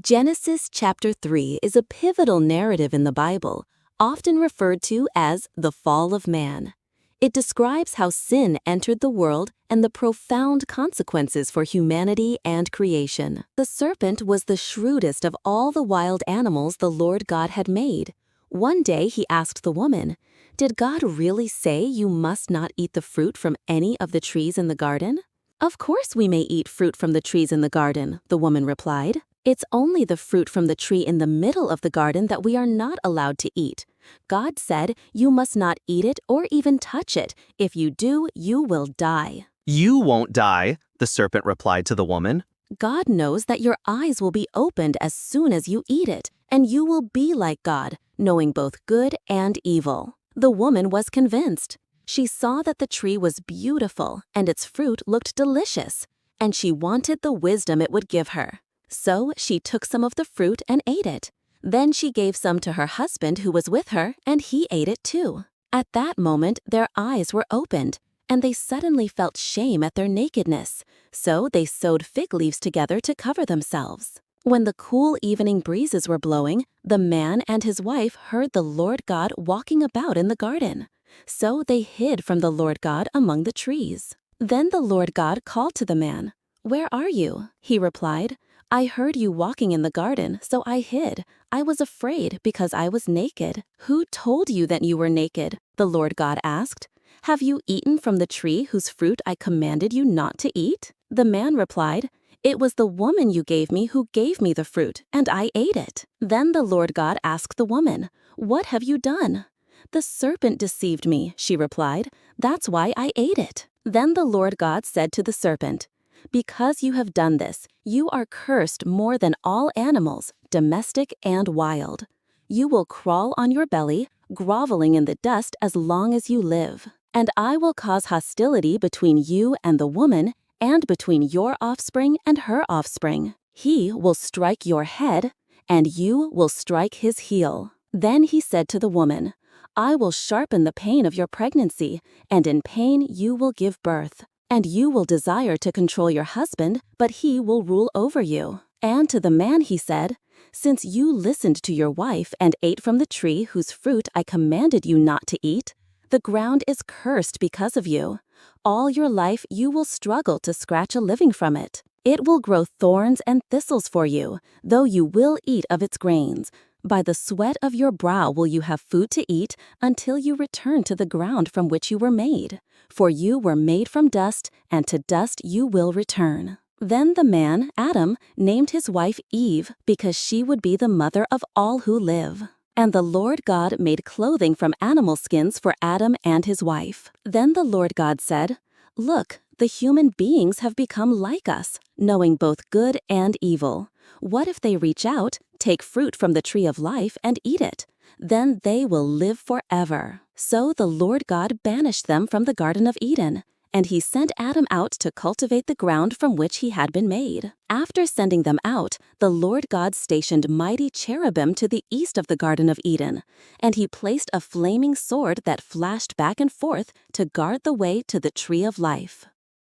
Genesis chapter 3 is a pivotal narrative in the Bible, often referred to as the fall of man. It describes how sin entered the world and the profound consequences for humanity and creation. The serpent was the shrewdest of all the wild animals the Lord God had made. One day he asked the woman, "Did God really say you must not eat the fruit from any of the trees in the garden?" "Of course we may eat fruit from the trees in the garden," the woman replied. "It's only the fruit from the tree in the middle of the garden that we are not allowed to eat. God said you must not eat it or even touch it. If you do, you will die." "You won't die," the serpent replied to the woman. "God knows that your eyes will be opened as soon as you eat it, and you will be like God, knowing both good and evil." The woman was convinced. She saw that the tree was beautiful and its fruit looked delicious, and she wanted the wisdom it would give her. So she took some of the fruit and ate it. Then she gave some to her husband who was with her, and he ate it too. At that moment, their eyes were opened, and they suddenly felt shame at their nakedness. So they sewed fig leaves together to cover themselves. When the cool evening breezes were blowing, the man and his wife heard the Lord God walking about in the garden. So they hid from the Lord God among the trees. Then the Lord God called to the man. "Where are you?" He replied, "I heard you walking in the garden, so I hid. I was afraid because I was naked." "Who told you that you were naked?" the Lord God asked. "Have you eaten from the tree whose fruit I commanded you not to eat?" The man replied, "It was the woman you gave me who gave me the fruit, and I ate it." Then the Lord God asked the woman, "What have you done?" "The serpent deceived me," she replied. "That's why I ate it." Then the Lord God said to the serpent, "Because you have done this, you are cursed more than all animals, domestic and wild. You will crawl on your belly, groveling in the dust as long as you live. And I will cause hostility between you and the woman, and between your offspring and her offspring. He will strike your head, and you will strike his heel." Then he said to the woman, "I will sharpen the pain of your pregnancy, and in pain you will give birth. And you will desire to control your husband, but he will rule over you." And to the man he said, "Since you listened to your wife and ate from the tree whose fruit I commanded you not to eat, the ground is cursed because of you. All your life you will struggle to scratch a living from it. It will grow thorns and thistles for you, though you will eat of its grains. By the sweat of your brow will you have food to eat until you return to the ground from which you were made. For you were made from dust, and to dust you will return." Then the man, Adam, named his wife Eve because she would be the mother of all who live. And the Lord God made clothing from animal skins for Adam and his wife. Then the Lord God said, "Look, the human beings have become like us, knowing both good and evil. What if they reach out, take fruit from the tree of life, and eat it? Then they will live forever." So the Lord God banished them from the Garden of Eden, and he sent Adam out to cultivate the ground from which he had been made. After sending them out, the Lord God stationed mighty cherubim to the east of the Garden of Eden, and he placed a flaming sword that flashed back and forth to guard the way to the tree of life.